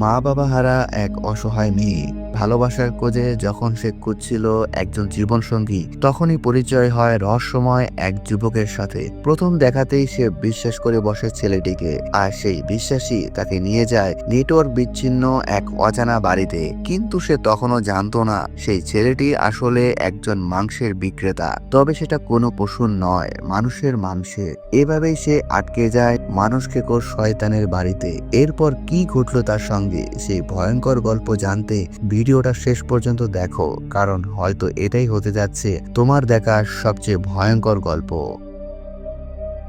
মা বাবা হারা এক অসহায় মেয়ে ভালোবাসার খোঁজে যখন সে খুঁজছিল একজন জীবনসঙ্গী, তখনই পরিচয় হয় রহস্যময় এক যুবকের সাথে। প্রথম দেখাতেই সে বিশ্বাস করে বসে ছেলেটিকে, আর সেই বিশ্বাসই তাকে নিয়ে যায় নেটওয়ার্ক বিচ্ছিন্ন এক অজানা বাড়িতে। কিন্তু সে তখনও জানতো না সেই ছেলেটি আসলে একজন মাংসের বিক্রেতা। তবে সেটা কোনো পশুর নয়, মানুষের মাংসে। এভাবেই সে আটকে যায় মানুষ খেকোর শয়তানের বাড়িতে। এরপর কি ঘটলো তার সঙ্গে, সেই ভয়ঙ্কর গল্প জানতে ভিডিওটা শেষ পর্যন্ত দেখো, কারণ হয়তো এটাই হতে যাচ্ছে তোমার দেখা সবচেয়ে ভয়ঙ্কর গল্প।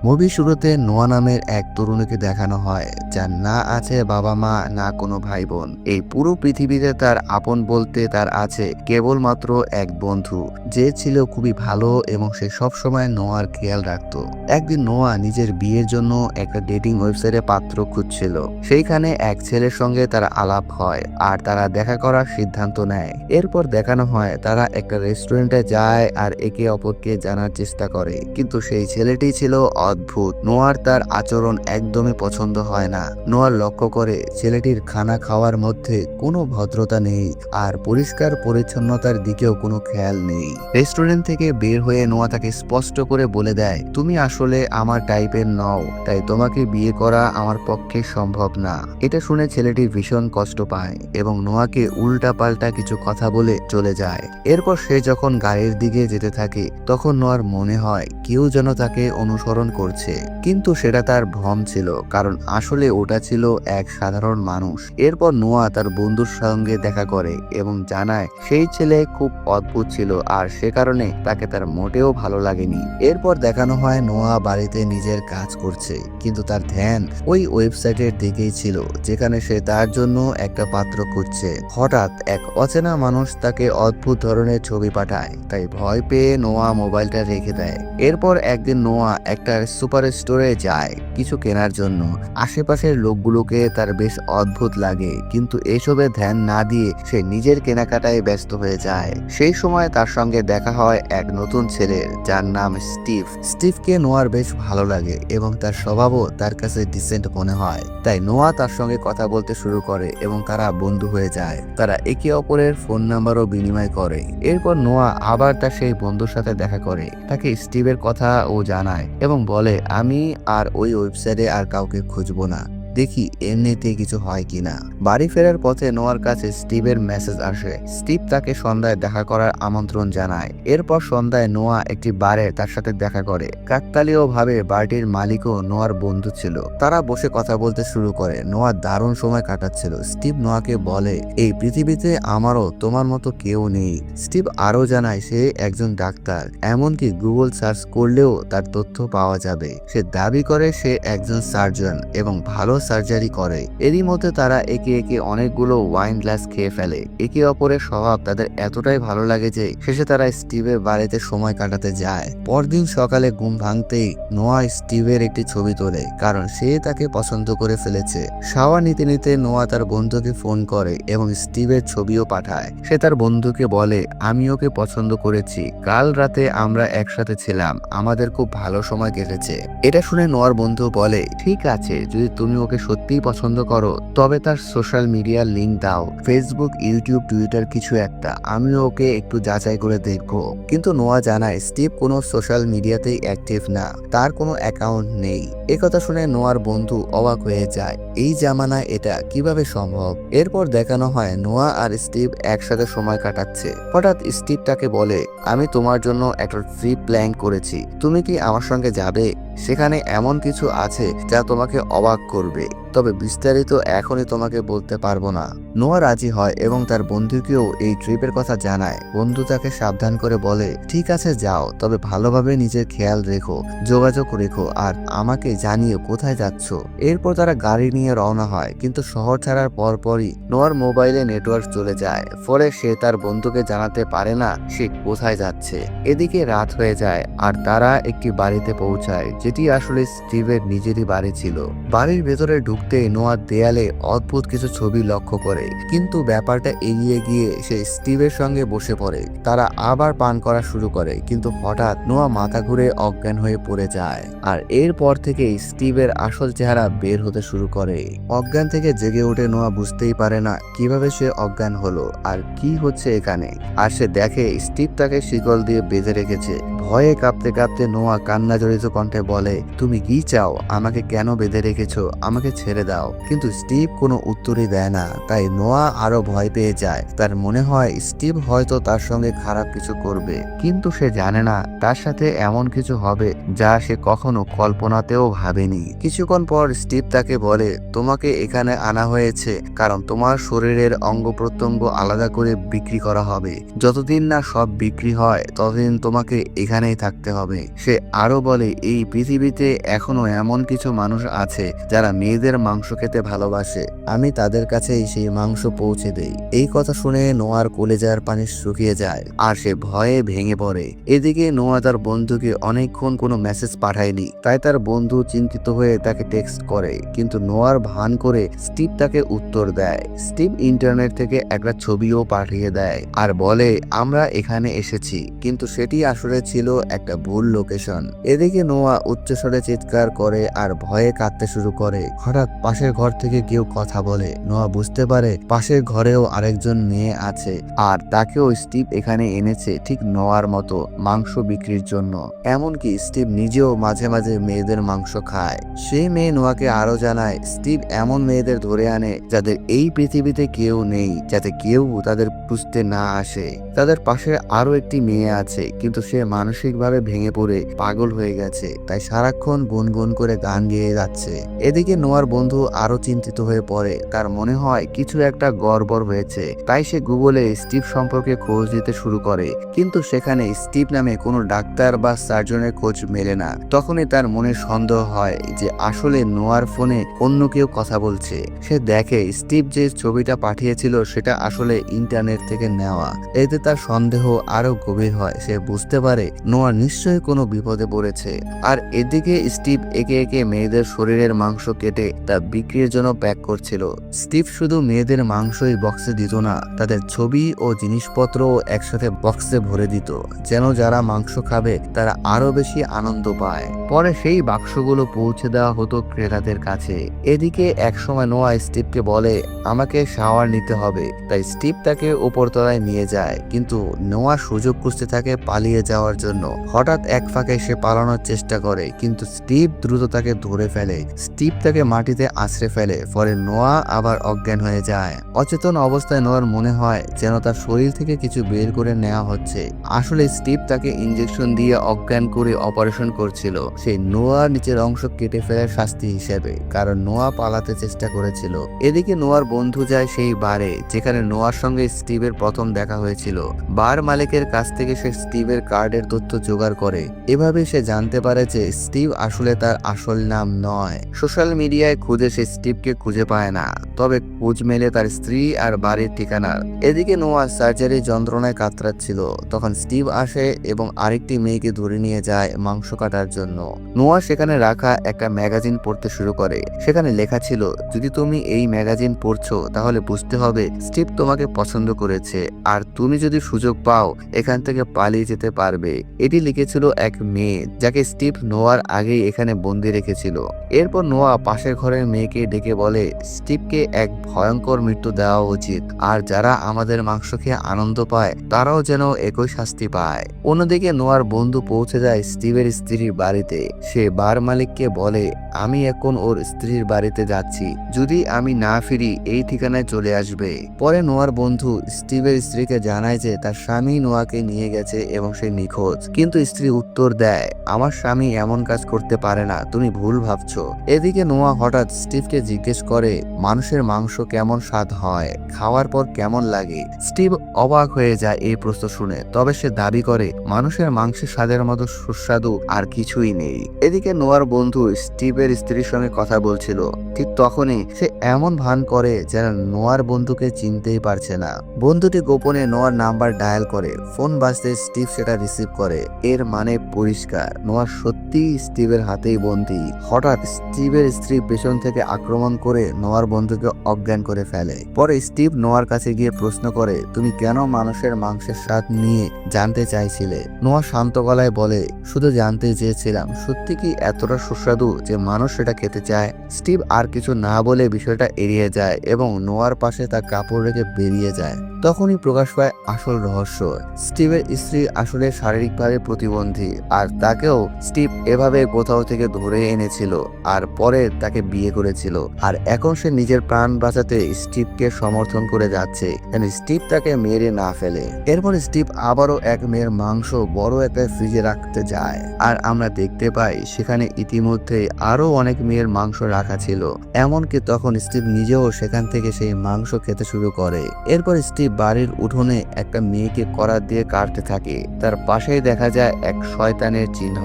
মুভি শুরুতে নোয়া নামের এক তরুণীকে দেখানো হয়, যার না আছে বাবা মা, না কোনো ভাই বোন। এই পুরো পৃথিবীতে তার আপন বলতে তার আছে কেবলমাত্র এক বন্ধু, যে ছিল খুবই ভালো এবং সে সবসময় নোয়ার খেয়াল রাখত। একদিন নোয়া নিজের বিয়ের জন্য একটা ডেটিং ওয়েবসাইটে পাত্র খুঁজছিল। সেইখানে এক ছেলের সঙ্গে তার আলাপ হয় আর তারা দেখা করার সিদ্ধান্ত নেয়। এরপর দেখানো হয় তারা একটা রেস্টুরেন্টে যায় আর একে অপরকে জানার চেষ্টা করে, কিন্তু সেই ছেলেটি ছিল অদ্ভুত। নোয়ার তার আচরণ একদমই পছন্দ হয় না। নোয়ার লক্ষ্য করে ছেলেটির খানা খাওয়ার মধ্যে কোনো ভদ্রতা নেই, আর পরিষ্কার পরিচ্ছন্নতার দিকেও কোনো খেয়াল নেই। রেস্টুরেন্ট থেকে বের হয়ে নোয়া তাকে স্পষ্ট করে বলে দেয়, তুমি আসলে আমার টাইপের নও, তাই তোমাকে বিয়ে করা আমার পক্ষে সম্ভব না। এটা শুনে ছেলেটি ভীষণ কষ্ট পায় এবং নোয়াকে উল্টা পাল্টা কিছু কথা বলে চলে যায়। এরপর সে যখন গাড়ির দিকে যেতে থাকে, তখন নোয়ার মনে হয় কেউ যেন তাকে অনুসরণ করছে, কিন্তু সেটা তার ভ্রম ছিল, কারণ আসলে ওটা ছিল এক সাধারণ মানুষ। এরপর নোয়া তার বন্ধুর সঙ্গে দেখা করে এবং জানায় সেই ছেলে খুব অদ্ভুত ছিল আর সে কারণে তাকে তার মোটেও ভালো লাগেনি। এরপর দেখানো হয় নোয়া বাড়িতে নিজের কাজ করছে, কিন্তু তার ধ্যান ওই ওয়েবসাইটের দিকেই ছিল যেখানে সে তার জন্য একটা পাত্র খুঁজছে। হঠাৎ এক অচেনা মানুষ তাকে অদ্ভুত ধরনের ছবি পাঠায়, তাই ভয় পেয়ে নোয়া মোবাইলটা রেখে দেয়। এরপর একদিন নোয়া একটা সুপার স্টোরে যায় কিছু কেনার জন্য। আশেপাশের লোকগুলোকে তার বেশ অদ্ভুত লাগে, কিন্তু এসবে ধ্যান না দিয়ে সে নিজের কেনাকাটায় ব্যস্ত হয়ে যায়। সেই সময় তার সঙ্গে দেখা হয় এক নতুন ছেলের, যার নাম স্টিভ। স্টিভকে নোয়ার বেশ ভালো লাগে এবং তার স্বভাবও তার কাছে ডিসেন্ট মনে হয়, তাই নোয়া তার সঙ্গে কথা বলতে শুরু করে এবং তারা বন্ধু হয়ে যায়। তারা একে অপরের ফোন নাম্বারও বিনিময় করে। এরপর নোয়া আবার তার সেই বন্ধুর সাথে দেখা করে, তাকে স্টিভের কথা ও জানায় এবং বলে, আমি আর ওই ওয়েবসাইটে আর কাউকে খুঁজবো না, দেখি এমনিতে কিছু হয় কিনা। বাড়ি ফেরার পথে নোয়ার কাছে স্টিভের মেসেজ আসে। স্টিভ তাকে সন্ধ্যায় দেখা করার আমন্ত্রণ জানায়। এরপর সন্ধ্যায় নোয়া একটি বারে তার সাথে দেখা করে। কাকতালীয় ভাবে বারটির মালিকও নোয়ার বন্ধু ছিল। তারা বসে কথা বলতে শুরু করে। নোয়া দারুণ সময় কাটাচ্ছিল। স্টিভ নোয়াকে বলে, এই পৃথিবীতে আমারও তোমার মতো কেউ নেই। স্টিভ আরো জানায় সে একজন ডাক্তার, এমনকি গুগল সার্চ করলেও তার তথ্য পাওয়া যাবে। সে দাবি করে সে একজন সার্জন এবং ভালো সার্জারি করে। এরই মধ্যে তারা একে একে অনেকগুলো ওয়াইন গ্লাস খেয়ে ফেলে। একে অপরের স্বভাব তাদের এতটাই ভালো লাগে যে শেষে তারা স্টিভের বাড়িতে সময় কাটাতে যায়। পরদিন সকালে ঘুম ভাঙতেই নোয়া স্টিভের একটি ছবি তোলে, কারণ সে তাকে পছন্দ করে ফেলেছে। শাওয়ার নিতে নিতে নোয়া তার বন্ধুকে ফোন করে এবং স্টিভের ছবিও পাঠায়। সে তার বন্ধুকে বলে, আমি ওকে পছন্দ করেছি, কাল রাতে আমরা একসাথে ছিলাম, আমাদের খুব ভালো সময় কেটেছে। এটা শুনে নোয়ার বন্ধু বলে, ঠিক আছে, যদি তুমি ওকে সত্যিই পছন্দ করো তবে তার সোশ্যাল মিডিয়ার লিংক দাও, ফেসবুক, ইউটিউব, টুইটার কিছু একটা, আমি ওকে একটু যাচাই করে দেখবো। কিন্তু নোয়া জানায় স্টিভ কোনো সোশ্যাল মিডিয়াতেই অ্যাক্টিভ না, তার কোনো অ্যাকাউন্ট নেই। একথা শুনে নোয়ার বন্ধু অবাক হয়ে যায়, এই জামানায় এটা কিভাবে সম্ভব। এরপর দেখানো হয় নোয়া আর স্টিভ একসাথে সময় কাটাচ্ছে। হঠাৎ স্টিভ তাকে বলে, আমি তোমার জন্য একটা ট্রিপ প্ল্যান করেছি, তুমি কি আমার সঙ্গে যাবে? সেখানে এমন কিছু আছে যা তোমাকে অবাক করবে, তবে বিস্তারিত এখনই তোমাকে বলতে পারবো না। নোয়া রাজি হয় এবং তার বন্ধুকেও এই ট্রিপের কথা জানায়। বন্ধু তাকে সাবধান করে বলে, ঠিক আছে যাও, তবে ভালোভাবে নিজের খেয়াল রেখো, যোগাযোগ রেখো আর আমাকে জানিও কোথায় যাচ্ছ। এরপর তারা গাড়ি নিয়ে রওনা হয়, কিন্তু শহর ছাড়ার পরপরই নোয়ার মোবাইলে নেটওয়ার্ক চলে যায়। ফলে সে তার বন্ধুকে জানাতে পারে না সে কোথায় যাচ্ছে। এদিকে রাত হয়ে যায় আর তারা একটি বাড়িতে পৌঁছায়, যেটি আসলে স্টিভের নিজেরই বাড়ি ছিল। বাড়ির ভেতরে ঢুকতেই নোয়ার দেয়ালে অদ্ভুত কিছু ছবি লক্ষ্য করে, কিন্তু ব্যাপারটা এগিয়ে গিয়ে সে স্টিভের সঙ্গে বসে পড়ে। তারা আবার পান করা শুরু করে, কিন্তু হঠাৎ নোয়া মাথা ঘুরে অজ্ঞান হয়ে পড়ে যায়। আর এরপর থেকেই স্টিভের আসল চেহারা বের হতে শুরু করে। অজ্ঞান থেকে জেগে ওঠে নোয়া, বুঝতেই পারে না কিভাবে সে অজ্ঞান হলো আর কি হচ্ছে এখানে। আর সে দেখে স্টিভ তাকে শিকল দিয়ে বেঁধে রেখেছে। ভয়ে কাঁপতে কাঁপতে নোয়া কান্না জড়িত কণ্ঠে বলে, তুমি কি চাও? আমাকে কেন বেঁধে রেখেছো? আমাকে ছেড়ে দাও। কিন্তু স্টিভ কোনো উত্তরই দেয় না। তাই নোয়া আরো ভয় পেয়ে যায়। তার মনে হয় স্টিভ হয়তো তার সঙ্গে খারাপ কিছু করবে, কিন্তু সে জানে না তার সাথে এমন কিছু হবে যা সে কখনো কল্পনাতেও ভাবেনি। কিছুক্ষণ পর স্টিভ তাকে বলে, তোমাকে এখানে আনা হয়েছে কারণ তোমার শরীরের অঙ্গ প্রত্যঙ্গ আলাদা করে বিক্রি করা হবে। যতদিন না সব বিক্রি হয় ততদিন তোমাকে এখানেই থাকতে হবে। সে আরো বলে, এই পৃথিবীতে এখনো এমন কিছু মানুষ আছে যারা মেয়েদের মাংস খেতে ভালোবাসে। আমি তাদের কাছেই সেই মাংস পৌঁছে দেই। এই কথা শুনে নোয়ার কলেজার পানি শুকিয়ে যায় আর সে ভয়ে ভেঙে পড়ে। এদিকে নোয়া তার বন্ধুকে অনেকক্ষণ কোনো মেসেজ পাঠায়নি, তাই তার বন্ধু চিন্তিত হয়ে তাকে টেক্সট করে, কিন্তু নোয়ার ভান করে স্টিভ তাকে উত্তর দেয়। স্টিভ ইন্টারনেট থেকে একটা ছবিও পাঠিয়ে দেয় আর বলে, আমরা এখানে এসেছি, কিন্তু সেটি আসলে ছিল একটা ভুল লোকেশন। এদিকে নোয়া উচ্চস্বরে চিৎকার করে আর ভয়ে কাঁদতে শুরু করে। হঠাৎ পাশের ঘর থেকে কেউ কথা বলে। নোয়া বুঝতে পারে পাশের ঘরেও আরেকজন মেয়ে আছে আর তাকেও স্টিভ এখানে এনেছে ঠিক নোয়ার মতো মাংস বিক্রির জন্য। এমনকি স্টিভ নিজেও মাঝে মাঝে মেয়েদের মাংস খায়। সেই মেয়ে নোয়াকে আরো জানায়, স্টিভ এমন মেয়েদের ধরে আনে যাদের এই পৃথিবীতে কেউ নেই, যাতে কেউ তাদের খুঁজতে না আসে। তাদের পাশে আরো একটি মেয়ে আছে, কিন্তু সে মানসিকভাবে ভেঙে পড়ে পাগল হয়ে গেছে, তাই সারাক্ষণ গুনগুন করে গান গেয়ে যাচ্ছে। এদিকে নোয়ার বন্ধু আরো চিন্তিত হয়ে পড়ে। তার মনে হয় কিছু একটা গড়বড় হয়েছে, তাই সে গুগলে স্টিভ সম্পর্কে খোঁজ দিতে শুরু করে, কিন্তু সেখানে স্টিভ নামে কোনো ডাক্তার বা সার্জনের খোঁজ মেলে না। তখনই তার মনে সন্দেহ হয় যে আসলে নোয়ার ফোনে অন্য কেউ কথা বলছে। সে দেখে স্টিভ যে ছবিটা পাঠিয়েছিল সেটা আসলে ইন্টারনেট থেকে নেওয়া। এতে তার সন্দেহ আরো গভীর হয়। সে বুঝতে পারে নোয়া নিশ্চয়ই কোনো বিপদে পড়েছে। আর এদিকে স্টিভ একে একে মেয়েদের শরীরের মাংস কেটে তা বিক্রির জন্য প্যাক করছিল। স্টিভ শুধু মেয়েদের মাংসই বক্সে দিত না, তাদের ছবি ও জিনিসপত্রও একসাথে বক্সে ভরে দিত, যেন যারা মাংস খাবে তারা আরো বেশি আনন্দ পায়। পরে সেই বাক্সগুলো পৌঁছে দেওয়া হতো ক্রেতাদের কাছে। এদিকে একসময় নোয়া স্টিভকে বলে, আমাকে শাওয়ার নিতে হবে। তাই স্টিভ তাকে উপরতলায় নিয়ে যায়, কিন্তু নোয়া সুযোগ খুঁজতে থাকে পালিয়ে যাওয়ার জন্য। হঠাৎ এক ফাঁকে সে পালানোর চেষ্টা করে, কিন্তু স্টিভ দ্রুত তাকে ধরে ফেলে। স্টিভ তাকে মাটিতে আছড়ে ফেলে, ফলে নোয়া আবার অজ্ঞান হয়ে যায়। অচেতন অবস্থায় নোয়ার মনে হয় যেন তার শরীর থেকে কিছু বের করে নেওয়া হচ্ছে। আসলে স্টিভ তাকে ইঞ্জেকশন দিয়ে অজ্ঞান করে অপারেশন করছিল, সেই নোয়ার নিচের অংশ কেটে ফেলার শাস্তি হিসেবে, কারণ নোয়া পালাতে চেষ্টা করেছিল। এদিকে নোয়ার বন্ধু যায় সেই বারে যেখানে নোয়ার সঙ্গে স্টিভের প্রথম দেখা হয়েছিল। বার মালিকের কাছ থেকে সে স্টিভের কার্ডের তথ্য জোগাড় করে। এভাবে সে জানতে পারে যে স্টিভ আসলে তার আসল নাম নয়। সোশ্যাল মিডিয়ায় খুঁজে সে স্টিভকে খুঁজে পায় না, তবে খোঁজ মেলে তার স্ত্রী আর বাড়ির ঠিকানার। এদিকে নোয়া সার্জারি যন্ত্রণায় কাতরাচ্ছিল। তখন স্টিভ আসে এবং আরেকটি মেয়েকে ধরে নিয়ে যায় মাংস কাটার জন্য। নোয়া সেখানে রাখা একটা ম্যাগাজিন পড়তে শুরু করে। সেখানে লেখা ছিল, যদি তুমি এই ম্যাগাজিন পড়ছো তাহলে বুঝতে হবে স্টিভ তোমাকে পছন্দ করেছে, আর তুমি যদি সুযোগ পাও এখান থেকে পালিয়ে যেতে পারবে। এটি লিখেছিল এক মেয়ে যাকে স্টিভ নোয়ার আগেই এখানে বন্দি রেখেছিল। এরপর নোয়া পাশের ঘরের মেয়েকে ডেকে বলে, স্টিভকে এক ভয়ঙ্কর মৃত্যু দেওয়া উচিত, আর যারা আমাদের মাংস খেয়ে আনন্দ পায় তারাও যেন একই শাস্তি পায়। অন্যদিকে নোয়ার বন্ধু পৌঁছে যায় স্টিভের স্ত্রীর বাড়িতে। সে বার মালিককে বলে, আমি এখন ওর স্ত্রীর বাড়িতে যাচ্ছি, যদি আমি না ফিরি এই ঠিকানায় চলে আসবে। পরে নোয়ার বন্ধু স্টিভের স্ত্রীকে জানায় যে তার স্বামী নোয়াকে নিয়ে গেছে এবং সে নিখোঁজ। কিন্তু স্ত্রী উত্তর দেয়, আমার স্বামী এমন কাজ করতে পারে না, তুমি ভুল ভাবছো। এদিকে নোয়া হঠাৎ স্টিভকে জিজ্ঞেস করে, মানুষের মাংস কেমন স্বাদ হয়, খাওয়ার পর কেমন লাগে? স্টিভ অবাক হয়ে যায় এই প্রশ্ন শুনে, তবে সে দাবি করে মানুষের মাংসের স্বাদের মতো সুস্বাদু আর কিছুই নেই। এদিকে নোয়ার বন্ধু স্টিভের স্ত্রীর সঙ্গে কথা বলছিল। ঠিক তখনই সে এমন ভান করে যেন নোয়ার বন্ধুকে চিনতেই পারছে না। বন্ধুটি গোপনে নোয়ার নাম্বার ডায়াল করে। ফোন বাজতে স্টিভ সেটা রিসিভ করে। করে। এর মানে পরিষ্কার, নোয়া সত্যি স্টিভের হাতেই বন্দী। হঠাৎ স্টিভের স্ত্রী পেছন থেকে আক্রমণ করে নোয়ার বন্ধুকে অজ্ঞান করে ফেলে। পরে স্টিভ নোয়ার কাছে গিয়ে প্রশ্ন করে, তুমি কেন মানুষের মাংসের স্বাদ নিয়ে জানতে চাইছিলে? নোয়া শান্ত গলায় বলে, শুধু জানতে চেয়েছিলাম সত্যি কি এতটা সুস্বাদু যে মানুষ সেটা খেতে চায়। স্টিভ আর কিছু না বলে বিষয়টা এড়িয়ে যায় এবং নোয়ার পাশে তার কাপড় রেখে বেরিয়ে যায়। তখনই প্রকাশ পায় আসল রহস্য। স্টিভের স্ত্রী আসলে শারীরিকভাবে প্রতিবন্ধী, আর তাকেও স্টিভ এভাবে কোথাও থেকে ধরে এনেছিল আর পরে তাকে বিয়ে করেছিল। আর এখন সে নিজের প্রাণ বাঁচাতে স্টিভকে সমর্থন করে যাচ্ছে যেন স্টিভ তাকে মেরে না ফেলে। এরপর স্টিভ আবারও এক মেয়ের মাংস বড় একটা ফ্রিজে রাখতে যায়, আর আমরা দেখতে পাই সেখানে ইতিমধ্যে আরো অনেক মেয়ের মাংস রাখা ছিল। এমনকি তখন স্টিভ নিজেও সেখান থেকে সেই মাংস খেতে শুরু করে। এরপর স্টিভ বাড়ির উঠোনে একটা মেয়েকে করাত দিয়ে কাটতে থাকে। তার পাশেই দেখা যায় এক শয়তানের চিহ্ন।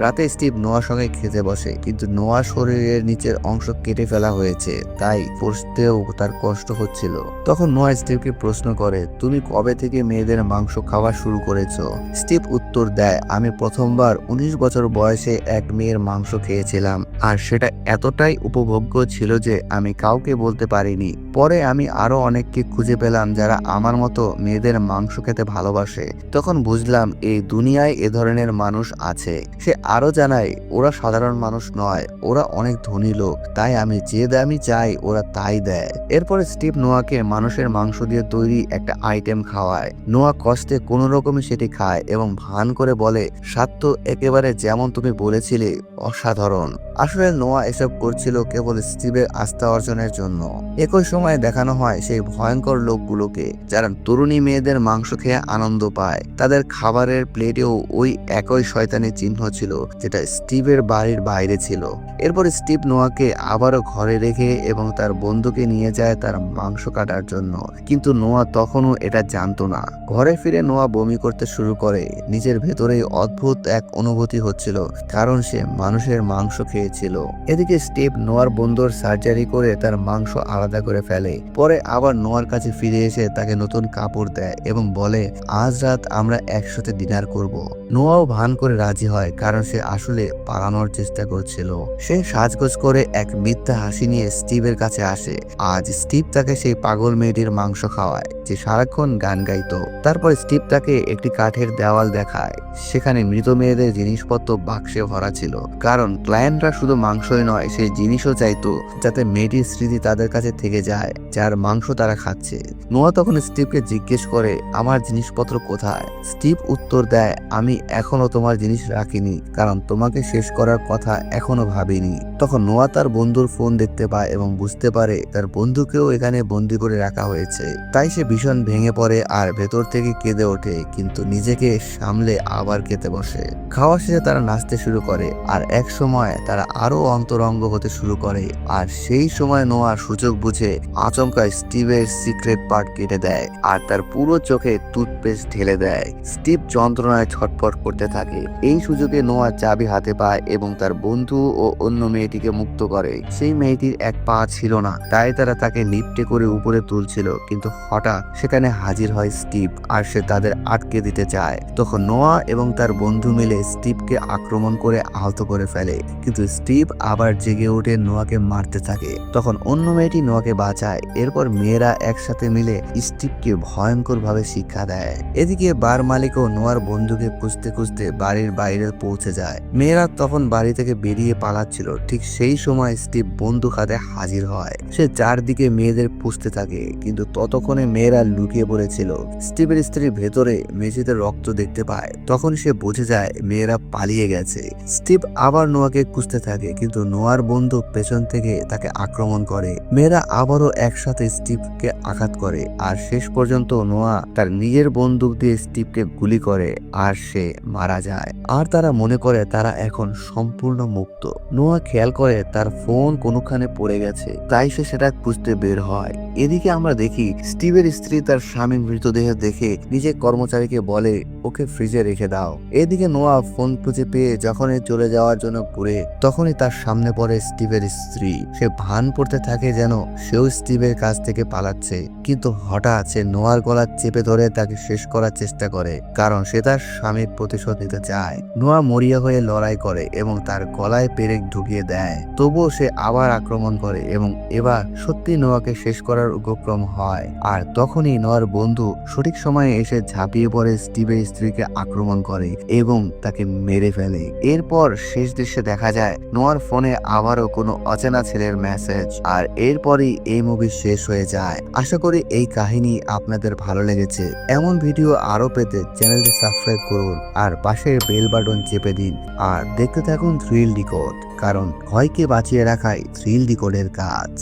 রাতে স্টিভ নোয়ার সঙ্গে খেতে বসে, কিন্তু নোয়ার শরীরের নিচের অংশ কেটে ফেলা হয়েছে, তাই পড়তেও তার কষ্ট হচ্ছিল। তখন নোয়া স্টিভকে প্রশ্ন করে, তুমি কবে থেকে মেয়েদের মাংস খাওয়া শুরু করেছো? স্টিভ উত্তর দেয়, আমি প্রথমবার 19 বছর বয়সে এক মেয়ের মাংস খেয়েছিলাম, আর সেটা এতটাই উপভোগ্য ছিল যে আমি কাউকে বলতে পারিনি। পরে আমি আরো অনেককে খুঁজে পেলাম যারা আমার মতো মেয়েদের মাংস খেতে ভালোবাসে। তখন বুঝলাম এই দুনিয়ায় এ ধরনের মানুষ আছে। সে আরো জানায়, ওরা সাধারণ মানুষ নয়, ওরা অনেক ধনী লোক, তাই আমি যে দামি চাই ওরা তাই দেয়। এরপরে স্টিভ নোয়াকে মানুষের মাংস দিয়ে তৈরি একটা আইটেম খাওয়ায়। নোয়া কষ্টে কোনো রকমে সেটি খায় এবং ভান করে বলে, স্বাদ তো একেবারে যেমন তুমি বলেছিলে, অসাধারণ। আসলে নোয়া এসব করছিল কেবল স্টিভের আস্থা অর্জনের জন্য। একই সময় দেখানো হয় সেই ভয়ঙ্কর লোকগুলোকে যারা তরুণী মেয়েদের মাংস খেয়ে আনন্দ পায়। তাদের খাবারের প্লেটেও ওই একই শয়তানের চিহ্ন ছিল যেটা স্টিভের বাড়ির বাইরে ছিল। এরপর স্টিভ নোয়াকে আবারও ঘরে রেখে এবং তার বন্ধুকে নিয়ে যায় তার মাংস কাটার জন্য, কিন্তু নোয়া তখনও এটা জানতো না। ঘরে ফিরে নোয়া বমি করতে শুরু করে। নিজের ভেতরেই অদ্ভুত এক অনুভূতি হচ্ছিল, কারণ সে মানুষের মাংস খেয়েছিল। এদিকে স্টিভ নোয়ার বন্ধুর সার্জারি করে তার মাংস আলাদা করে ফেলে। পরে আবার নোয়ার কাছে ফিরে এসে তাকে নতুন কাপড় দেয় এবং বলে, আজ রাত আমরা একসাথে ডিনার করব। নোয়াও ভান করে রাজি হয়, কারণ সে আসলে পালানোর চেষ্টা করছিল। সে সাজগোজ করে এক মিথ্যা হাসি নিয়ে স্টিভের কাছে আসে। আজ স্টিভ তাকে সেই পাগল মেয়েটির মাংস খাওয়ায় যে সারাক্ষণ গান গাইতো। তারপর স্টিভ তাকে একটি কাঠের দেওয়াল দেখায়। সেখানে মৃত মেয়েদের জিনিসপত্র বাক্সে ভরা ছিল, কারণ ক্লায়েন্টরা শুধু মাংসই নয়, সেই জিনিসও চাইতো যাতে মেয়েটির স্মৃতি তাদের কাছে থেকে যায় যার মাংস তারা খাচ্ছে। নোয়া তখন স্টিভকে জিজ্ঞেস করে, আমার জিনিসপত্র কোথায়? স্টিভ উত্তর দেয়, আমি এখনো তোমার জিনিস রাখিনি, কারণ তোমাকে শেষ করার কথা এখনো ভাবিনি। তখন নোয়া তার বন্ধুর ফোন দেখতে পায় এবং বুঝতে পারে তার বন্ধুকেও এখানে বন্দি করে রাখা হয়েছে। তাই সে ভীষণ ভেঙে পড়ে আর ভেতর থেকে কেঁদে ওঠে, কিন্তু নিজেকে সামলে আবার খেতে বসে। খাওয়া শেষে তারা নাচতে শুরু করে, আর এক সময় তারা আরো অন্তরঙ্গ হতে শুরু করে। আর সেই সময় নোয়া সুযোগ বুঝে আচমকা স্টিভের সিক্রেট পার্ট কেটে দেয় আর তার পুরো চোখে টুথপেস্ট ঢেলে দেয়। স্টিভ যন্ত্রণায় ছটফট করতে থাকে। এই সুযোগে নোয়া চাবি হাতে পায় এবং তার বন্ধু ও অন্য মেয়েটিকে মুক্ত করে। সেই মেয়েটির এক পা ছিল না, তাই তারা তাকে লিফটে করে উপরে তুলছিল, কিন্তু হঠাৎ সেখানে হাজির হয় স্টিভ, আর সে তাদের আটকে দিতে চায়। তখন নোয়া এবং তার বন্ধু মিলে স্টিভকে আক্রমণ করে আহত করে ফেলে, কিন্তু স্টিভ আবার জেগে উঠে নোয়াকে মারতে থাকে। তখন অন্য মেয়েটি নোয়াকে বাঁচায়। এরপর মেয়েরা একসাথে মিলে স্টিভকে ভয়ঙ্কর ভাবে শিক্ষা দেয়। এদিকে বার মালিকও নোয়ার বন্ধুকে খুঁজতে খুঁজতে বাড়ির বাইরে পৌঁছে যায়। মেয়েরা তখন বাড়ি থেকে বেরিয়ে পালাচ্ছিল। ঠিক সেই সময় স্টিভ বন্দুক হাতে হাজির হয়। সে চারদিকে মেয়েদের খুঁজতে থাকে, কিন্তু ততক্ষণে মেয়েরা লুকিয়ে পড়েছিল। স্টিভের স্ত্রী ভেতরে মেঝেতে রক্ত দেখতে পায়। তখন সে বুঝে যায় মেয়েরা পালিয়ে গেছে। স্টিভ আবার নোয়াকে খুঁজতে থাকে, কিন্তু নোয়ার বন্ধু পেছন থেকে তাকে আক্রমণ করে। মেয়েরা আবারও একসাথে স্টিভকে আঘাত করে, আর শেষ পর্যন্ত নোয়া তার নিজের বন্দুক দিয়ে স্টিভকে গুলি করে, আর সে মারা যায়। আর তারা মনে করে তারা এখন সম্পূর্ণ মুক্ত। নোয়া খেয়াল খেয়াল করে তার ফোন কোনোখানে পড়ে গেছে, তাই সে সেটা খুঁজতে বের হয়। এদিকে আমরা দেখি স্টিভের স্ত্রী তার স্বামীর মৃতদেহ দেখে নিজের কর্মচারীকে বলে ওকে ফ্রিজে রেখে দাও। এদিকে নোয়া ফোন খুঁজে পেয়ে যখনই চলে যাওয়ার জন্য ঘুরে, তখনই তার সামনে পড়ে স্টিভের স্ত্রী। সে ভান করতে থাকে যেন সেও স্টিভের কাছ থেকে পালাচ্ছে, কিন্তু হঠাৎ সে নোয়ার গলা চেপে ধরে তাকে শেষ করার চেষ্টা করে, কারণ সে তার স্বামীর প্রতিশোধ নিতে চায়। নোয়া মরিয়া হয়ে লড়াই করে এবং তার গলায় পেরেক ঢুকিয়ে দেয়। তবুও সে আবার আক্রমণ করে এবং এবার সত্যি নোয়াকে শেষ করার উপক্রম হয়। আর তখনই নোয়ার বন্ধু সঠিক সময়ে এসে ঝাঁপিয়ে পড়ে স্টিভের স্ত্রীকে আক্রমণ করে এবং তাকে মেরে ফেলে। এরপর শেষ দৃশ্যে দেখা যায় নোয়ার ফোনে আবারও কোনো অচেনা ছেলের মেসেজ, আর এরপরই এই মুভি শেষ হয়ে যায়। আশা করি এই কাহিনী আপনাদের ভালো লেগেছে। এমন ভিডিও আরো পেতে চ্যানেলটি সাবস্ক্রাইব করুন আর পাশের বেল বাটন চেপে দিন। আর দেখতে থাকুন থ্রিল ডিকোড, কারণ ভয়কে বাঁচিয়ে রাখাই থ্রিল ডিকোডের কাজ।